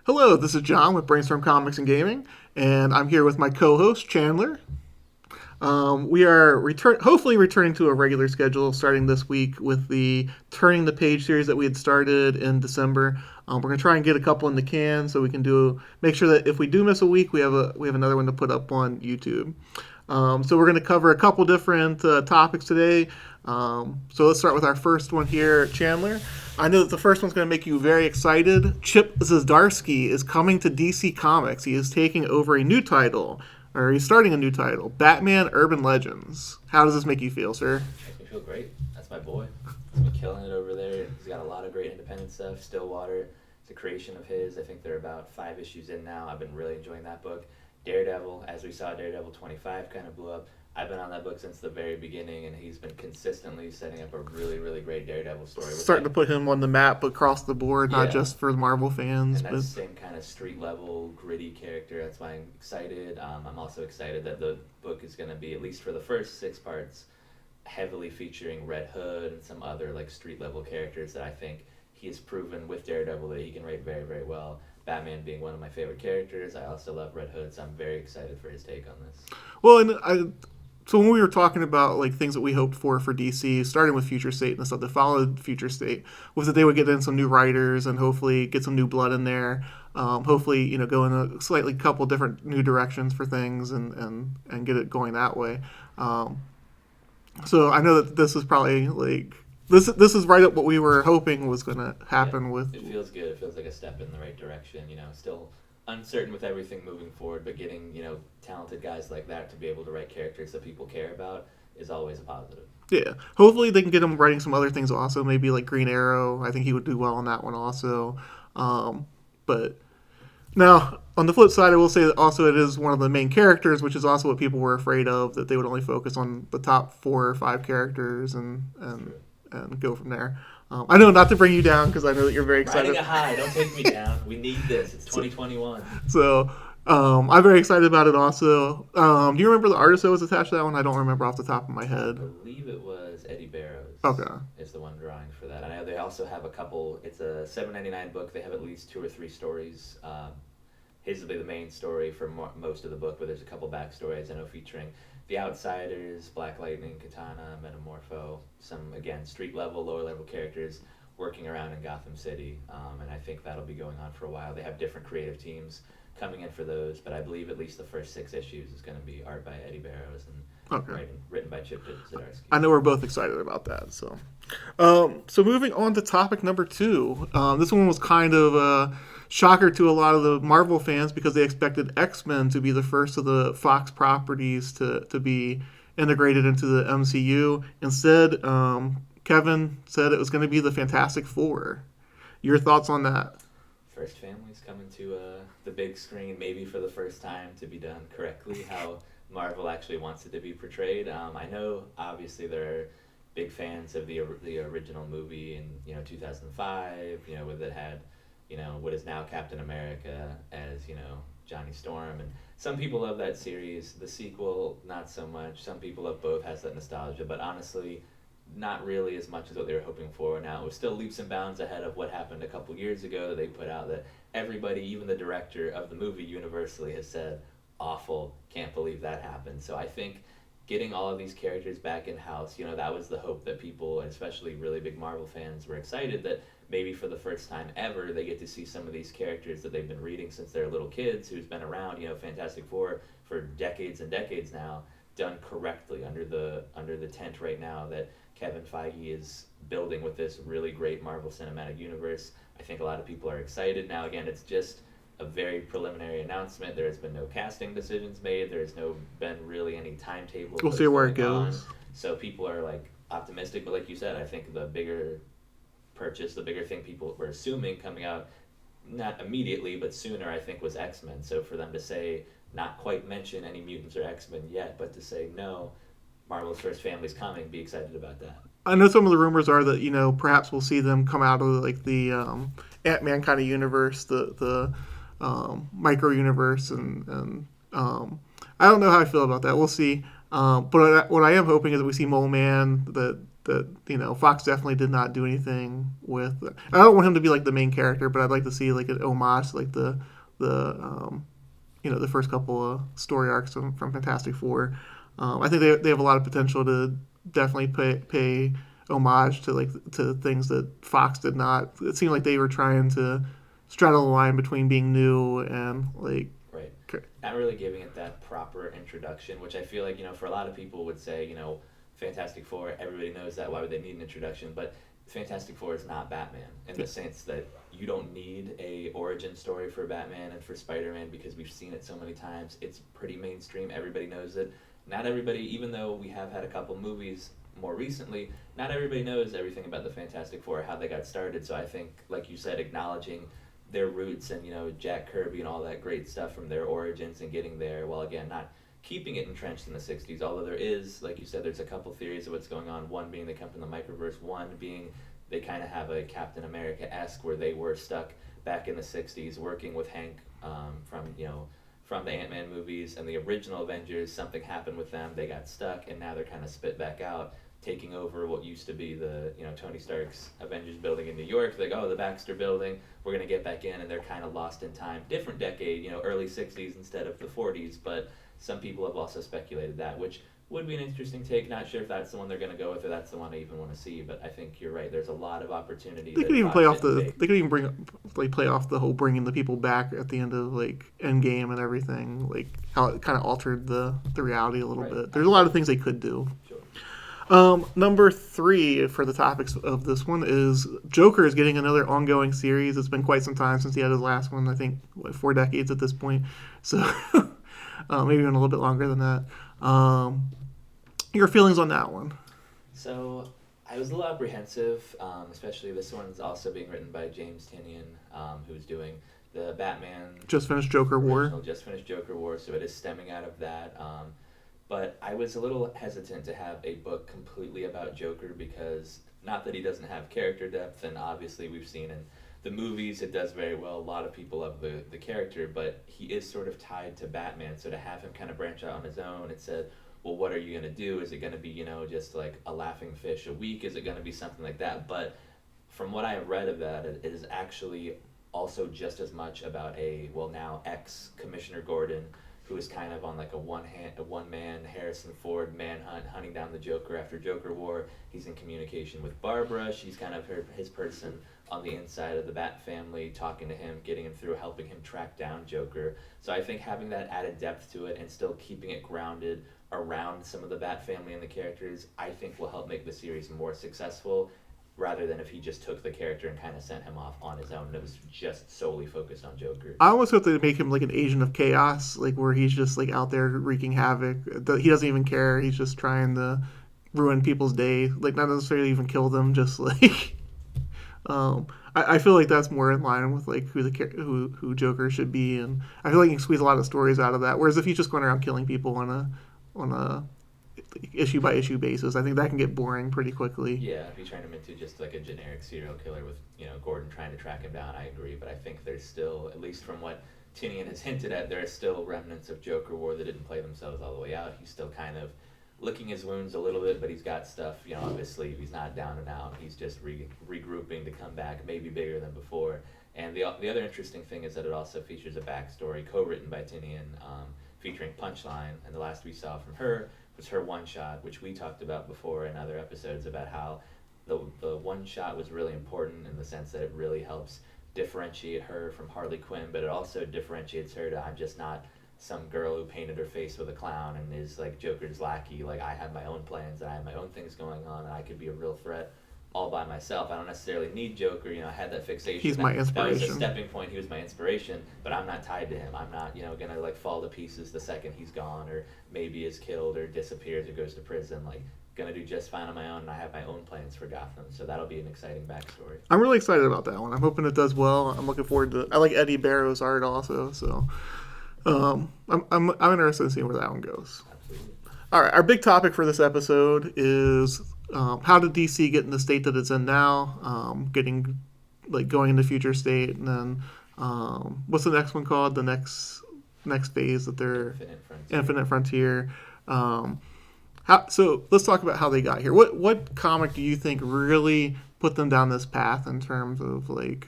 Hello, this is John with Brainstorm Comics and Gaming, and I'm here with my co-host Chandler. We are hopefully returning to a regular schedule starting this week with the Turning the Page series that we had started in December. We're gonna try and get a couple in the can so we can make sure that if we do miss a week, we have another one to put up on YouTube. So we're going to cover a couple different topics today. So let's start with our first one here, Chandler. I know that the first one's going to make you very excited. Chip Zdarsky is coming to DC Comics. He is taking over a new title, or he's starting a new title, Batman Urban Legends. How does this make you feel, sir? Makes me feel great. That's my boy. He's been killing it over there. He's got a lot of great independent stuff. Stillwater, it's a creation of his. I think they're about 5 issues in now. I've been really enjoying that book. Daredevil, as we saw, Daredevil 25 kind of blew up. I've been on that book since the very beginning, and he's been consistently setting up a really, really great Daredevil story. Starting to put him on the map across the board, not just for Marvel fans. And that's the same kind of street level, gritty character. That's why I'm excited. I'm also excited that the book is going to be, at least for the first 6 parts, heavily featuring Red Hood and some other like street level characters that I think he has proven with Daredevil that he can write very, very well. Batman being one of my favorite characters. I also love Red Hood, so I'm very excited for his take on this. Well, so when we were talking about like things that we hoped for DC, starting with Future State and stuff that followed Future State, was that they would get in some new writers and hopefully get some new blood in there. Hopefully, go in a slightly couple different new directions for things and get it going that way. So I know that this is probably like this is right up what we were hoping was going to happen with. It feels good. It feels like a step in the right direction. Still uncertain with everything moving forward, but getting talented guys like that to be able to write characters that people care about is always a positive. Yeah, hopefully they can get him writing some other things also, maybe like Green Arrow. I think he would do well on that one also. But now, on the flip side, I will say that also it is one of the main characters, which is also what people were afraid of, that they would only focus on the top 4 or 5 characters and go from there. I know not to bring you down because I know that you're very excited. Riding a high, don't take me down. We need this. It's 2021. So I'm very excited about it also. Do you remember the artist that was attached to that one? I don't remember off the top of my head. I believe it was Eddie Barrows. Okay. Is the one drawing for that. I know they also have a couple. It's a $7.99 book. They have at least 2 or 3 stories. His will be the main story for most of the book, but there's a couple backstories I know featuring the Outsiders, Black Lightning, Katana, Metamorpho, some, again, street level, lower level characters working around in Gotham City, and I think that'll be going on for a while. They have different creative teams coming in for those, but I believe at least the first 6 issues is going to be art by Eddie Barrows and written by Chip Zdarsky. I know we're both excited about that. So moving on to topic number 2. This one was kind of a shocker to a lot of the Marvel fans because they expected X-Men to be the first of the Fox properties to be integrated into the MCU. Instead, Kevin said it was going to be the Fantastic Four. Your thoughts on that? First families coming to the big screen, maybe for the first time, to be done correctly, how Marvel actually wants it to be portrayed. I know, obviously, there are big fans of the original movie in 2005, where that had what is now Captain America as Johnny Storm, and some people love that series. The sequel, not so much. Some people love both, has that nostalgia, but honestly, not really as much as what they were hoping for. Now, it was still leaps and bounds ahead of what happened a couple years ago that they put out that everybody, even the director of the movie, universally has said, awful, can't believe that happened. So I think getting all of these characters back in-house, that was the hope that people, and especially really big Marvel fans, were excited that maybe for the first time ever, they get to see some of these characters that they've been reading since they're little kids, who's been around, Fantastic Four for decades and decades now, done correctly under the tent right now that Kevin Feige is building with this really great Marvel Cinematic Universe. I think a lot of people are excited. Now, again, it's just a very preliminary announcement. There has been no casting decisions made. There's been really any timetable. We'll see where it goes. So people are optimistic, but like you said, I think the bigger purchase, the bigger thing people were assuming coming out, not immediately, but sooner, I think, was X-Men. So for them to say, not quite mention any mutants or X-Men yet, but to say, no, Marvel's first family's coming, be excited about that. I know some of the rumors are that perhaps we'll see them come out of the Ant-Man kind of universe, the micro universe, and I don't know how I feel about that. We'll see. But what I am hoping is that we see Mole Man, that Fox definitely did not do anything with. I don't want him to be like the main character, but I'd like to see like an homage to like the first couple of story arcs from Fantastic Four. I think they have a lot of potential to definitely pay homage to things that Fox did not. It seemed like they were trying to straddle the line between being new and like. Right. Not really giving it that proper introduction, which I feel like, for a lot of people would say, Fantastic Four, everybody knows that, why would they need an introduction? But Fantastic Four is not Batman in the sense that you don't need a origin story for Batman and for Spider-Man because we've seen it so many times. It's pretty mainstream. Everybody knows it. Not everybody, even though we have had a couple movies more recently, not everybody knows everything about the Fantastic Four, how they got started. So I think, like you said, acknowledging their roots and, Jack Kirby and all that great stuff from their origins and getting there, while again, not keeping it entrenched in the 60s, although there is, like you said, there's a couple theories of what's going on. One being they come from the microverse, one being they kind of have a Captain America-esque where they were stuck back in the 60s working with Hank from the Ant-Man movies and the original Avengers. Something happened with them, they got stuck, and now they're kind of spit back out, taking over what used to be the Tony Stark's Avengers building in New York. Like, oh, the Baxter building, we're going to get back in, and they're kind of lost in time. Different decade, early 60s instead of the 40s, but some people have also speculated that, which would be an interesting take. Not sure if that's the one they're going to go with or that's the one I even want to see, but I think you're right. There's a lot of opportunity. They could even play off the. They could even play off the whole bringing the people back at the end of like Endgame and everything, like how it kind of altered the reality a little bit. There's a lot of things they could do. Sure. Number 3 for the topics of this one is Joker is getting another ongoing series. It's been quite some time since he had his last one. I think 4 decades at this point. So maybe even a little bit longer than that. Your feelings on that one? So I was a little apprehensive, especially this one's also being written by James Tynion, who's doing the Batman. Just finished Joker War. Just finished Joker War, so it is stemming out of that. But I was a little hesitant to have a book completely about Joker because, not that he doesn't have character depth, and obviously we've seen in the movies it does very well. A lot of people love the character, but he is sort of tied to Batman. So to have him kind of branch out on his own, it said, well, what are you going to do? Is it going to be, just like a laughing fish a week? Is it going to be something like that? But from what I have read of that, it is actually also just as much about now ex-Commissioner Gordon, who is kind of on like a one-man Harrison Ford manhunt, hunting down the Joker after Joker War. He's in communication with Barbara. She's kind of his person on the inside of the Bat family, talking to him, getting him through, helping him track down Joker. So I think having that added depth to it and still keeping it grounded around some of the Bat family and the characters, I think will help make the series more successful, rather than if he just took the character and kind of sent him off on his own and it was just solely focused on Joker. I almost hope they make him like an agent of chaos, like where he's just like out there wreaking havoc. He doesn't even care. He's just trying to ruin people's day, like not necessarily even kill them, just like. I feel like that's more in line with like who Joker should be, and I feel like you can squeeze a lot of stories out of that. Whereas if he's just going around killing people on a issue by issue basis, I think that can get boring pretty quickly. Yeah, if you turn him into just like a generic serial killer with Gordon trying to track him down, I agree. But I think there's still, at least from what Tynion has hinted at, there are still remnants of Joker War that didn't play themselves all the way out. He's still kind of licking his wounds a little bit, but he's got stuff. Obviously he's not down and out. He's just regrouping to come back, maybe bigger than before. And the other interesting thing is that it also features a backstory co-written by Tynion, featuring Punchline, and the last we saw from her was her one shot, which we talked about before in other episodes about how the one shot was really important in the sense that it really helps differentiate her from Harley Quinn, but it also differentiates her to, I'm just not some girl who painted her face with a clown and is like Joker's lackey. Like, I have my own plans and I have my own things going on and I could be a real threat all by myself. I don't necessarily need Joker. I had that fixation. He's my inspiration. That was a stepping point. He was my inspiration, but I'm not tied to him. I'm not, gonna like fall to pieces the second he's gone, or maybe is killed or disappears or goes to prison. Like, gonna do just fine on my own, and I have my own plans for Gotham. So that'll be an exciting backstory. I'm really excited about that one. I'm hoping it does well. I'm looking forward to. I like Eddie Barrow's art also, so I'm interested in seeing where that one goes. Absolutely. All right, our big topic for this episode is how did DC get in the state that it's in now? Going into future state, and then what's the next one called? The next phase that they're Infinite Frontier. How So let's talk about how they got here. What comic do you think really put them down this path in terms of like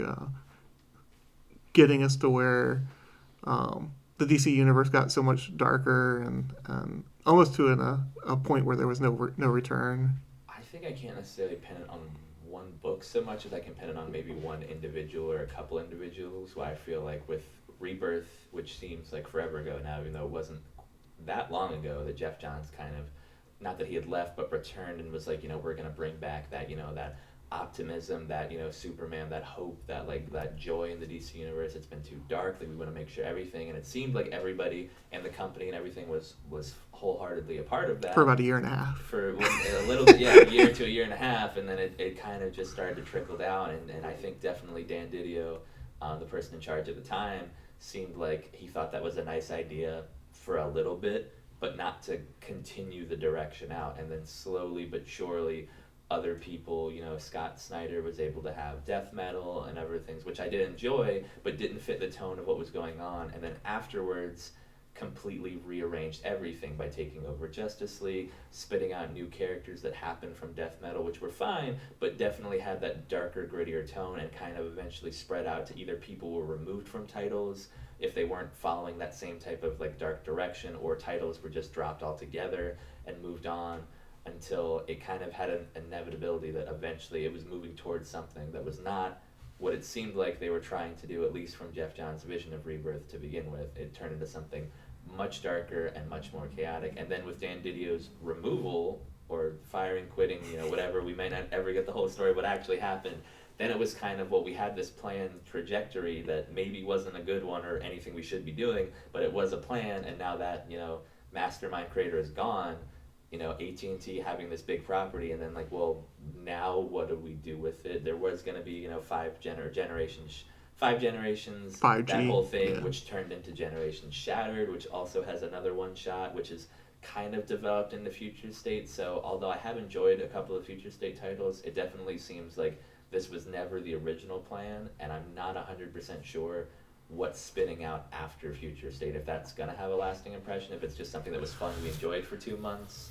getting us to where the DC universe got so much darker and almost to a point where there was no return? I think I can't necessarily pin it on one book so much as I can pin it on maybe one individual or a couple individuals. Where I feel like with Rebirth, which seems like forever ago now, even though it wasn't that long ago, that Jeff Johns kind of, not that he had left, but returned and was like, we're gonna bring back that, that optimism, that Superman, that hope, that like that joy in the DC universe. It's been too dark. Like we want to make sure everything, and it seemed like everybody and the company and everything was wholeheartedly a part of that For about a year and a half. for a little bit, yeah, a year to a year and a half, and then it kind of just started to trickle down. And I think definitely Dan Didio, the person in charge at the time, seemed like he thought that was a nice idea for a little bit, but not to continue the direction out. And then slowly but surely, other people, Scott Snyder was able to have death metal and other things, which I did enjoy, but didn't fit the tone of what was going on. And then afterwards, completely rearranged everything by taking over Justice League, spitting out new characters that happened from death metal, which were fine, but definitely had that darker, grittier tone, and kind of eventually spread out to either people were removed from titles if they weren't following that same type of like dark direction, or titles were just dropped altogether and moved on, until it kind of had an inevitability that eventually it was moving towards something that was not what it seemed like they were trying to do, at least from Jeff Johns' vision of Rebirth to begin with. It turned into something much darker and much more chaotic. And then with Dan Didio's removal, or firing, quitting, whatever, we may not ever get the whole story of what actually happened. Then it was kind of, well, we had this planned trajectory that maybe wasn't a good one or anything we should be doing, but it was a plan, and now that, mastermind creator is gone, AT&T having this big property, and then like, well, now what do we do with it? There was going to be, five generations, 5G, that whole thing, yeah. which turned into Generation Shattered, which also has another one shot, which is kind of developed into Future State. So although I have enjoyed a couple of Future State titles, it definitely seems like this was never the original plan, and I'm not 100% sure what's spinning out after Future State, if that's going to have a lasting impression, if it's just something that was fun we enjoyed for 2 months.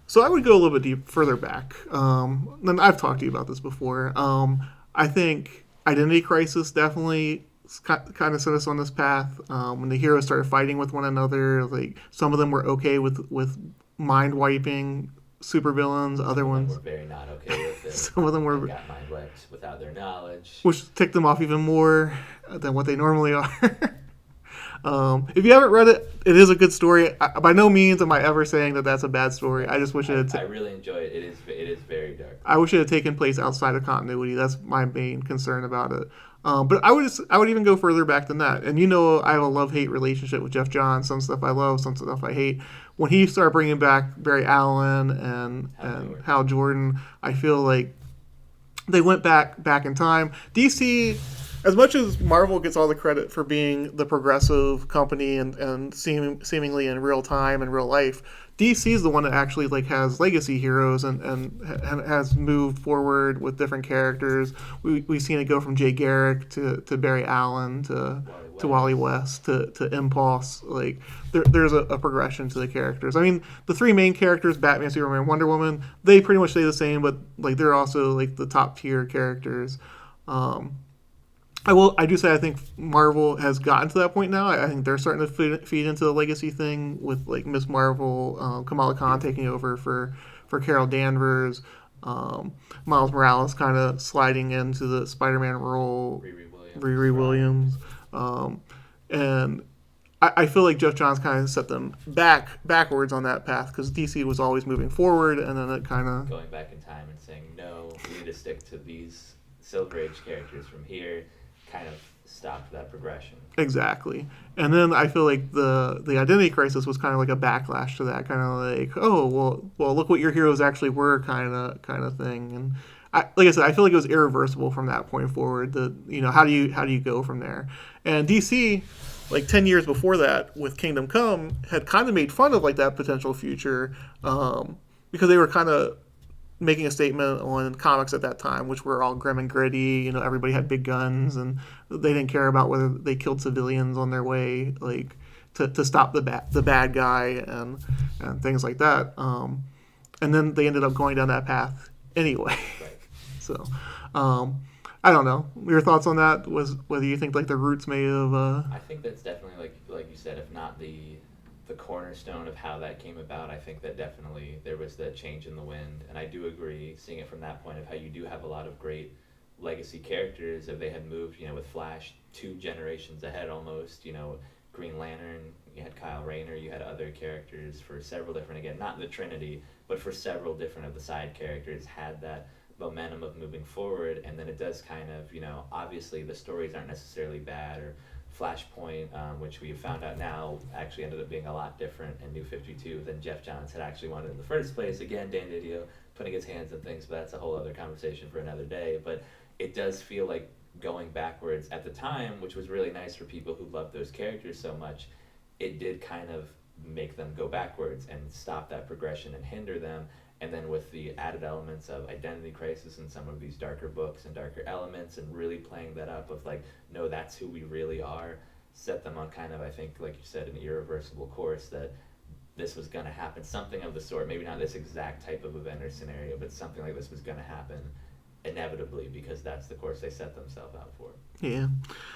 So I would go a little bit further back. And I've talked to you about this before. I think Identity Crisis definitely kind of set us on this path. When the heroes started fighting with one another, like some of them were okay with mind wiping supervillains. Other ones were very not okay with it. Some of them were got mind wiped without their knowledge, which ticked them off even more than what they normally are. If you haven't read it, it is a good story. By no means am I ever saying that that's a bad story. I just wish I really enjoy it. It is very dark. I wish it had taken place outside of continuity. That's my main concern about it. But I would even go further back than that. And I have a love-hate relationship with Jeff Johns. Some stuff I love, some stuff I hate. When he started bringing back Barry Allen and Hal Jordan, I feel like they went back in time. DC, as much as Marvel gets all the credit for being the progressive company and seemingly in real time and real life, DC is the one that actually like has legacy heroes and has moved forward with different characters. We've seen it go from Jay Garrick to Barry Allen to Wally West to Impulse. Like there's a progression to the characters. I mean, the three main characters, Batman, Superman, Wonder Woman, they pretty much stay the same, but like they're also like the top tier characters. I do say I think Marvel has gotten to that point now. I think they're starting to feed into the legacy thing with like Miss Marvel, Kamala Khan taking over for Carol Danvers, Miles Morales kind of sliding into the Spider-Man role, Riri Williams, and I feel like Jeff Johns kind of set them backwards on that path because DC was always moving forward, and then it kind of going back in time and saying no, we need to stick to these Silver Age characters from here. Kind of stopped that progression. Exactly. And then I feel like the Identity Crisis was kind of like a backlash to that, kind of like, oh, well look what your heroes actually were kind of thing. And like I said, I feel like it was irreversible from that point forward. How do you go from there? And DC, like 10 years before that with Kingdom Come, had kind of made fun of like that potential future because they were kind of making a statement on comics at that time, which were all grim and gritty. Everybody had big guns, and they didn't care about whether they killed civilians on their way, like to stop the bad guy and things like that. and then they ended up going down that path anyway. Right. So, um, I don't know. Your thoughts on that was whether you think like the roots may have. I think that's definitely like you said, if not the cornerstone of how that came about. I think that definitely there was the change in the wind, and I do agree, seeing it from that point of how you do have a lot of great legacy characters. If they had moved, with Flash 2 generations ahead almost, Green Lantern, you had Kyle Rayner, you had other characters for several different, again, not the Trinity, but for several different of the side characters had that momentum of moving forward. And then it does kind of, obviously the stories aren't necessarily bad, or Flashpoint, which we have found out now actually ended up being a lot different in New 52 than Jeff Johns had actually wanted in the first place. Again, Dan Didio putting his hands in things, but that's a whole other conversation for another day. But it does feel like going backwards at the time, which was really nice for people who loved those characters so much. It did kind of make them go backwards and stop that progression and hinder them. And then with the added elements of identity crisis and some of these darker books and darker elements, and really playing that up of like, no, that's who we really are, set them on kind of, I think, like you said, an irreversible course that this was going to happen, something of the sort, maybe not this exact type of event or scenario, but something like this was going to happen inevitably, because that's the course they set themselves out for. Yeah.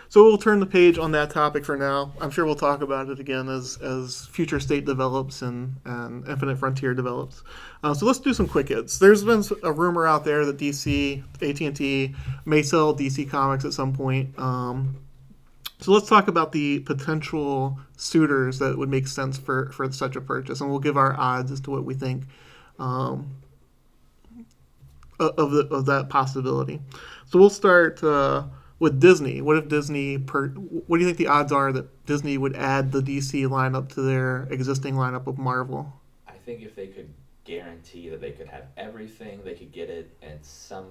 So we'll turn the page on that topic for now. I'm sure we'll talk about it again as Future State develops and Infinite Frontier develops. So let's do some quick hits. There's been a rumor out there that DC, AT&T, may sell DC Comics at some point. So let's talk about the potential suitors that would make sense for such a purchase, and we'll give our odds as to what we think of that possibility. So we'll start with Disney. What if Disney? What do you think the odds are that Disney would add the DC lineup to their existing lineup of Marvel? I think if they could guarantee that they could have everything, they could get it at some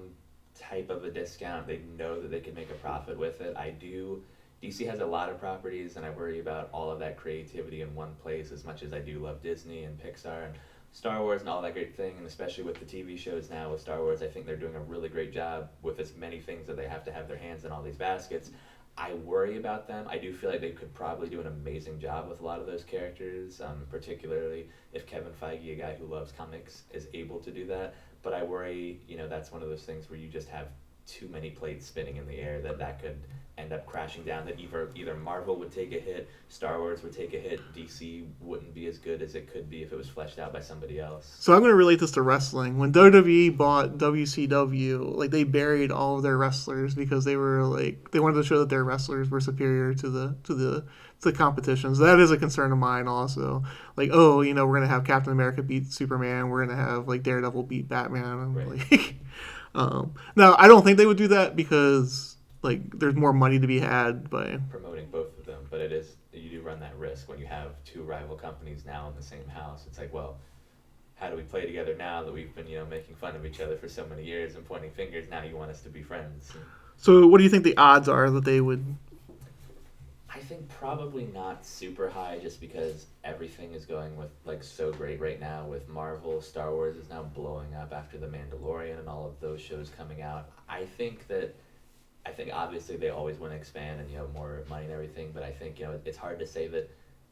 type of a discount. They know that they can make a profit with it. I do. DC has a lot of properties, and I worry about all of that creativity in one place as much as I do love Disney and Pixar and Star Wars and all that great thing, and especially with the TV shows now with Star Wars, I think they're doing a really great job with as many things that they have to have their hands in all these baskets. I worry about them. I do feel like they could probably do an amazing job with a lot of those characters, particularly if Kevin Feige, a guy who loves comics, is able to do that. But I worry, that's one of those things where you just have too many plates spinning in the air that could end up crashing down, that either Marvel would take a hit, Star Wars would take a hit, DC wouldn't be as good as it could be if it was fleshed out by somebody else. So I'm going to relate this to wrestling. When WWE bought WCW, like they buried all of their wrestlers because they were like they wanted to show that their wrestlers were superior to the competitions. That is a concern of mine also. Like, we're going to have Captain America beat Superman, we're going to have like Daredevil beat Batman. Right. Like, now I don't think they would do that because like there's more money to be had by promoting both of them, but you do run that risk when you have two rival companies now in the same house. It's like, well, how do we play together now that we've been making fun of each other for so many years and pointing fingers? Now you want us to be friends. So what do you think the odds are that they would? I think probably not super high, just because everything is going with like so great right now with Marvel. Star Wars is now blowing up after The Mandalorian and all of those shows coming out. I think obviously they always want to expand and more money and everything, but I think it's hard to say that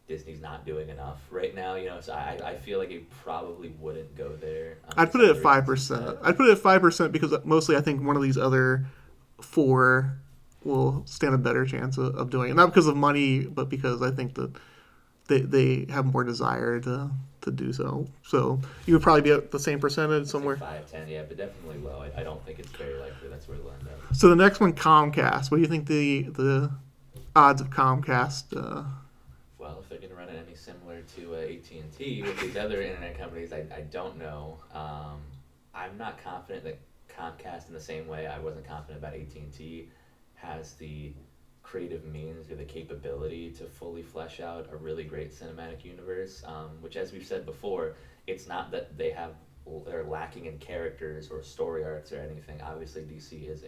Disney's not doing enough right now. So I feel like it probably wouldn't go there. I'd put it at 5%. I'd put it at 5% because mostly I think one of these other four will stand a better chance of doing it. Not because of money, but because I think that they have more desire to do so. So you would probably be at the same percentage somewhere. 5, 10, yeah, but definitely low. I don't think it's very likely that's where it'll end up. So the next one, Comcast. What do you think the odds of Comcast? Well, if they're going to run it any similar to AT&T with these other internet companies, I don't know. I'm not confident that Comcast, in the same way I wasn't confident about AT&T, has the creative means or the capability to fully flesh out a really great cinematic universe, which, as we've said before, it's not that they're lacking in characters or story arcs or anything. Obviously, DC is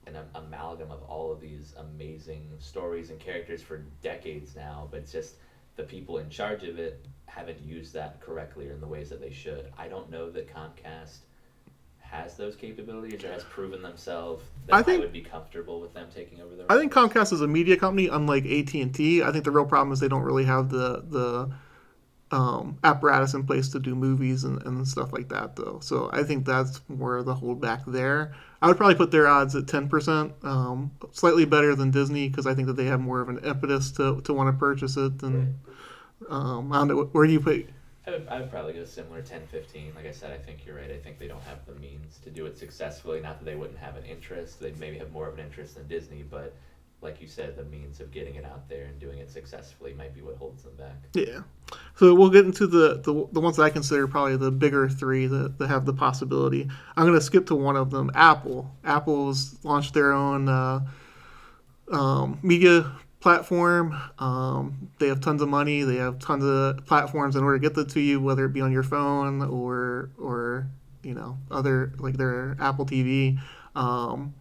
an amalgam of all of these amazing stories and characters for decades now, but it's just the people in charge of it haven't used that correctly or in the ways that they should. I don't know that Comcast has those capabilities or has proven themselves that I would be comfortable with them taking over the. I think Comcast is a media company, unlike AT&T. I think the real problem is they don't really have the apparatus in place to do movies and stuff like that, though. So I think that's more the holdback there. I would probably put their odds at 10%, slightly better than Disney because I think that they have more of an impetus to want to purchase it Right. than. I don't know. Where do you put? I would probably go similar 10, 15. Like I said, I think you're right. I think they don't have the means to do it successfully. Not that they wouldn't have an interest. They'd maybe have more of an interest than Disney, but like you said, the means of getting it out there and doing it successfully might be what holds them back. Yeah. So we'll get into the ones that I consider probably the bigger three that have the possibility. I'm going to skip to one of them. Apple. Apple's launched their own media platform. They have tons of money. They have tons of platforms in order to get that to you, whether it be on your phone or other like their Apple TV. Um,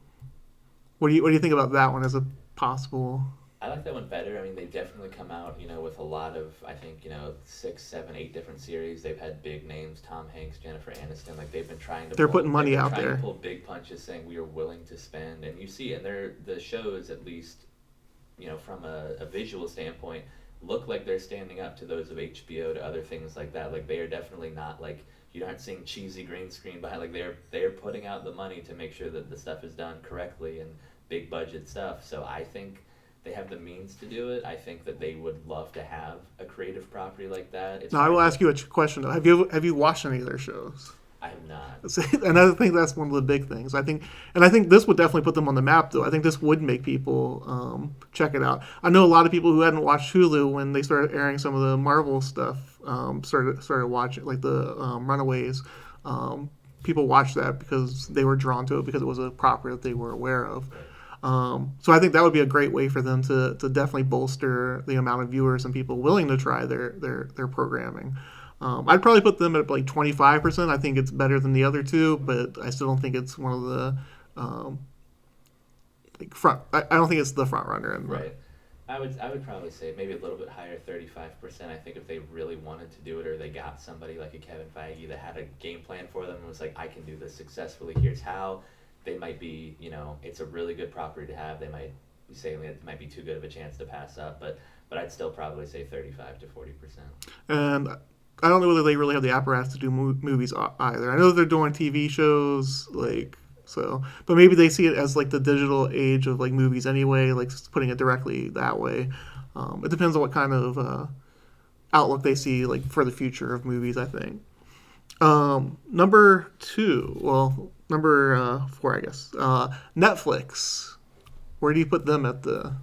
what do you think about that one as a possible? I like that one better. I mean, they've definitely come out, with a lot of, I think, 6, 7, 8 different series. They've had big names, Tom Hanks, Jennifer Aniston. Like they've been trying to They're pull, putting they've money been out trying to there. pull big punches, saying we are willing to spend. And you see, and the shows at least, from a visual standpoint, look like they're standing up to those of HBO, to other things like that. Like they are definitely not like you aren't seeing cheesy green screen behind. Like they're putting out the money to make sure that the stuff is done correctly and big budget stuff. So I think they have the means to do it. I think that they would love to have a creative property like that. It's Now I will hard to. ask you a question though. Have you watched any of their shows? I have not. And I think that's one of the big things. I think this would definitely put them on the map, though. I think this would make people check it out. I know a lot of people who hadn't watched Hulu when they started airing some of the Marvel stuff started watching, like the Runaways. People watched that because they were drawn to it because it was a property that they were aware of. Right. So I think that would be a great way for them to definitely bolster the amount of viewers and people willing to try their programming. I'd probably put them at like 25%. I think it's better than the other two, but I still don't think it's one of the um, like front. I don't think it's the front runner. Right. I would probably say maybe a little bit higher, 35%. I think if they really wanted to do it, or they got somebody like a Kevin Feige that had a game plan for them and was like, I can do this successfully, here's how, they might be, it's a really good property to have. They might be saying it might be too good of a chance to pass up, but I'd still probably say 35 to 40%. And I don't know whether they really have the apparatus to do movies either. I know they're doing TV shows, like so, but maybe they see it as like the digital age of like movies anyway, like putting it directly that way. It depends on what kind of outlook they see like for the future of movies. I think. Number two, well, number four, I guess. Netflix. Where do you put them at the?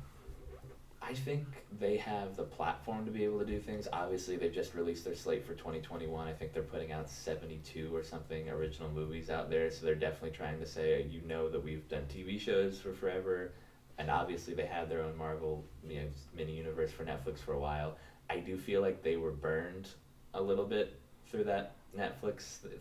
I think they have the platform to be able to do things. Obviously, they've just released their slate for 2021. I think they're putting out 72 or something original movies out there. So they're definitely trying to say, that we've done TV shows for forever. And obviously, they had their own Marvel mini universe for Netflix for a while. I do feel like they were burned a little bit through that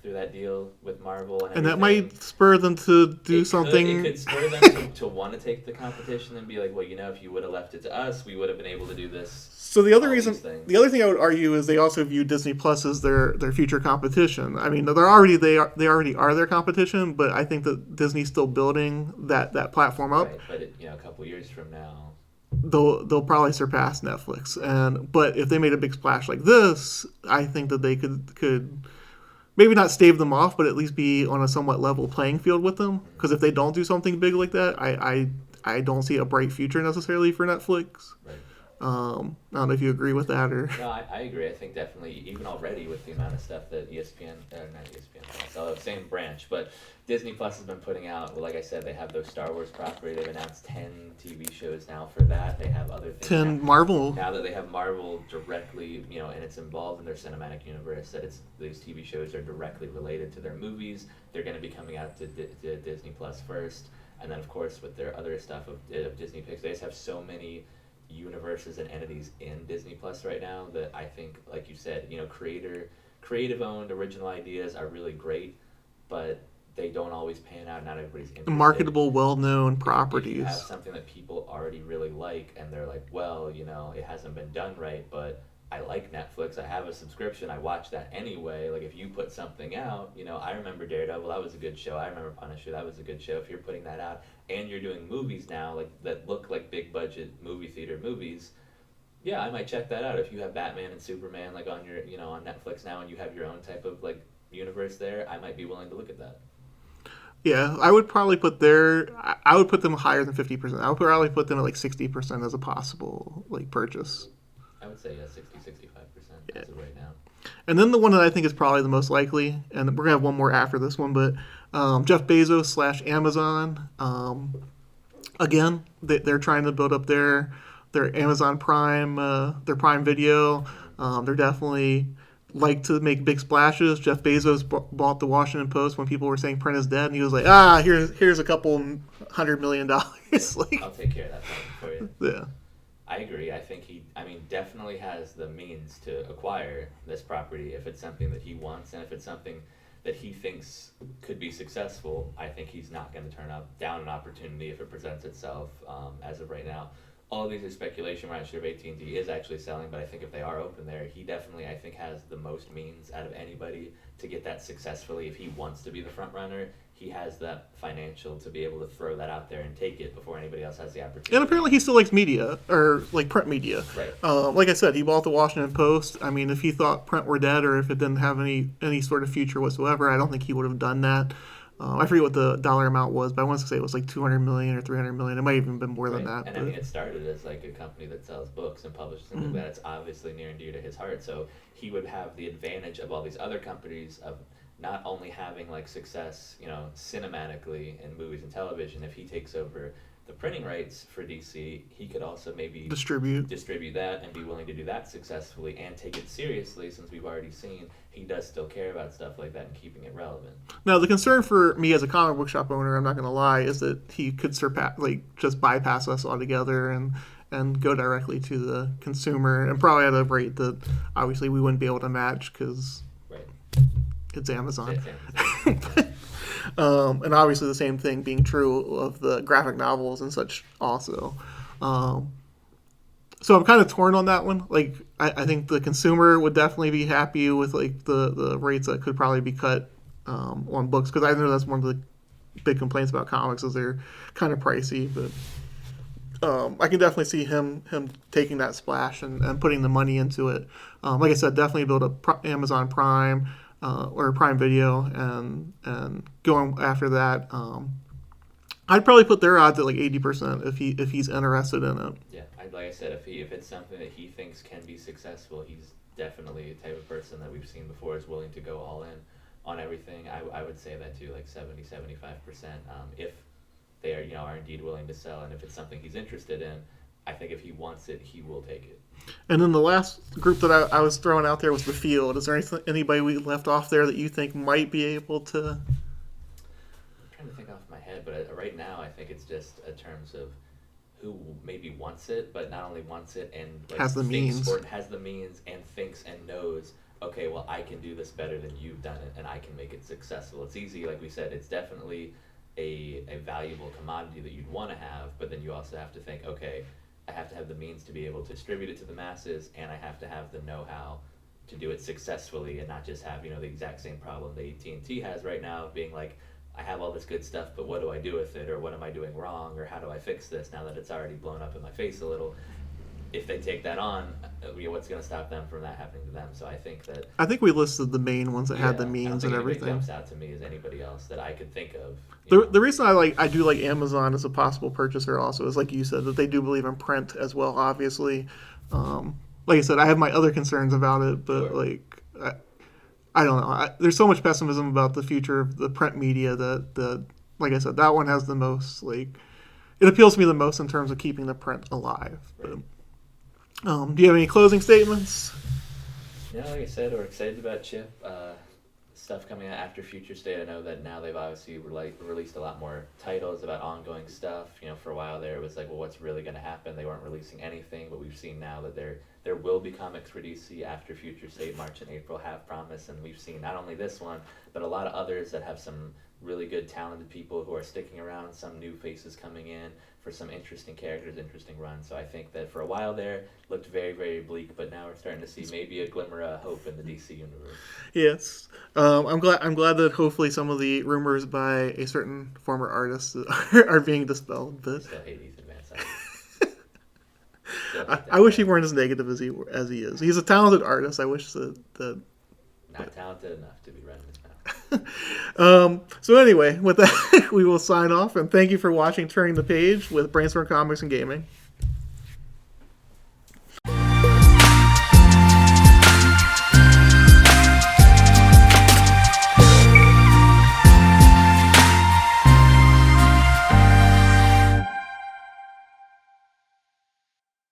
through that deal with Marvel and And that everything. might spur them to do It something. could spur them to want to take the competition and be like, well, if you would have left it to us, we would have been able to do this. So the other All reason, these things. the other thing I would argue is they also view Disney Plus as their future competition. I mean, they already are their competition, but I think that Disney's still building that platform up. Right, but a couple years from now, They'll probably surpass Netflix, but if they made a big splash like this, I think that they could maybe not stave them off, but at least be on a somewhat level playing field with them. Because if they don't do something big like that, I don't see a bright future necessarily for Netflix. right? I don't know if you agree with that or. No, I agree. I think definitely, even already with the amount of stuff that not ESPN, so same branch, but Disney Plus has been putting out. Well, like I said, they have those Star Wars property. They've announced 10 TV shows now for that. They have other things 10 now. Marvel. Now that they have Marvel directly, and it's involved in their cinematic universe, that these TV shows are directly related to their movies. They're going to be coming out to Disney Plus first, and then of course with their other stuff of Disney Pixar, they just have so many universes and entities in Disney Plus right now that I think, like you said, creative owned original ideas are really great, but they don't always pan out. Not everybody's interested. Marketable, well-known If you properties. have something that people already really like, and they're like, well, it hasn't been done right, but I like Netflix. I have a subscription. I watch that anyway. Like if you put something out, I remember Daredevil. That was a good show. I remember Punisher. That was a good show. If you're putting that out, and you're doing movies now, like that look like big budget movie theater movies, Yeah, I might check that out if you have Batman and Superman like on your on Netflix now, and you have your own type of like universe there. I might be willing to look at that. Yeah, I would probably put their. I would put them higher than 50%. I would probably put them at like 60% as a possible like purchase. I would say yeah, 60-65% Yeah. as of right now. And then the one that I think is probably the most likely, and we're gonna have one more after this one, but Jeff Bezos slash Amazon. Again, they're trying to build up their Amazon Prime, their Prime Video. Hmm. They're definitely like to make big splashes. Jeff Bezos bought the Washington Post when people were saying print is dead, and he was like, here's a couple $100 million. Like, I'll take care of that problem for you. yeah. I agree. I think I mean, definitely has the means to acquire this property if it's something that he wants, and if it's something that he thinks could be successful. I think he's not going to turn down an opportunity if it presents itself. As of right now, all of these are speculation. We're not sure if AT&T is actually selling, but I think if they are open there, he definitely, I think, has the most means out of anybody to get that successfully. If he wants to be the front runner, he has that financial to be able to throw that out there and take it before anybody else has the opportunity. And apparently he still likes media, or like print media. Right. Like I said, he bought the Washington Post. I mean, if he thought print were dead or if it didn't have any sort of future whatsoever, I don't think he would have done that. I forget what the dollar amount was, but I want to say it was like 200 million or 300 million. It might even been more than that. And but... I mean, it started as like a company that sells books and publishes things like that. It's obviously near and dear to his heart. So he would have the advantage of all these other companies of not only having like success, cinematically in movies and television. If he takes over the printing rights for DC, he could also maybe distribute that and be willing to do that successfully and take it seriously, since we've already seen he does still care about stuff like that and keeping it relevant. Now, the concern for me as a comic book shop owner, I'm not going to lie, is that he could just bypass us altogether and go directly to the consumer, and probably at a rate that obviously we wouldn't be able to match because Right. it's Amazon. It's Amazon. And obviously the same thing being true of the graphic novels and such also. So I'm kind of torn on that one. Like, I think the consumer would definitely be happy with like the rates that could probably be cut on books, because I know that's one of the big complaints about comics is they're kind of pricey. But I can definitely see him taking that splash and putting the money into it. Like I said, definitely build up Amazon Prime or Prime Video and going after that. I'd probably put their odds at like 80% if he's interested in it. Yeah, like I said, if it's something that he thinks can be successful, he's definitely the type of person that we've seen before is willing to go all in on everything. I would say that too, like 70-75%. If they are indeed willing to sell, and if it's something he's interested in, I think if he wants it, he will take it. And then the last group that I was throwing out there was the field. Is there anybody we left off there that you think might be able to? I'm trying to think off my head, but right now I think it's just in terms of who maybe wants it, but not only wants it and like has the means, or has the means and thinks and knows, okay, well, I can do this better than you've done it, and I can make it successful. It's easy, like we said, it's definitely a valuable commodity that you'd want to have, but then you also have to think, okay, I have to have the means to be able to distribute it to the masses, and I have to have the know-how to do it successfully and not just have, the exact same problem that AT&T has right now of being like, I have all this good stuff, but what do I do with it, or what am I doing wrong, or how do I fix this now that it's already blown up in my face a little? If they take that on, what's going to stop them from that happening to them? So I think we listed the main ones that had the means and everything. Jumps out to me as anybody else that I could think of. The reason I do like Amazon as a possible purchaser also is, like you said, that they do believe in print as well. Obviously, like I said, I have my other concerns about it, but Sure. I don't know. There's so much pessimism about the future of the print media that like I said, that one has the most it appeals to me the most in terms of keeping the print alive. Right. But, do you have any closing statements? Yeah, like I said, we're excited about Chip. Stuff coming out after Future State. I know that now they've obviously released a lot more titles about ongoing stuff. For a while there, it was like, well, what's really going to happen? They weren't releasing anything, but we've seen now that there will be comics for DC after Future State. March and April have promise, and we've seen not only this one, but a lot of others that have some really good, talented people who are sticking around, some new faces coming in for some interesting characters, interesting runs. So I think that for a while there, looked very, very bleak, but now we're starting to see maybe a glimmer of hope in the DC universe. Yes, I'm glad that hopefully some of the rumors by a certain former artist are being dispelled. But Still hate Ethan Van Dyke. don't hate I that wish he guy. weren't as negative as he is. He's a talented artist. I wish that Not talented enough to be running his mouth. So anyway, with that, we will sign off and thank you for watching Turning the Page with Brainstorm Comics and Gaming.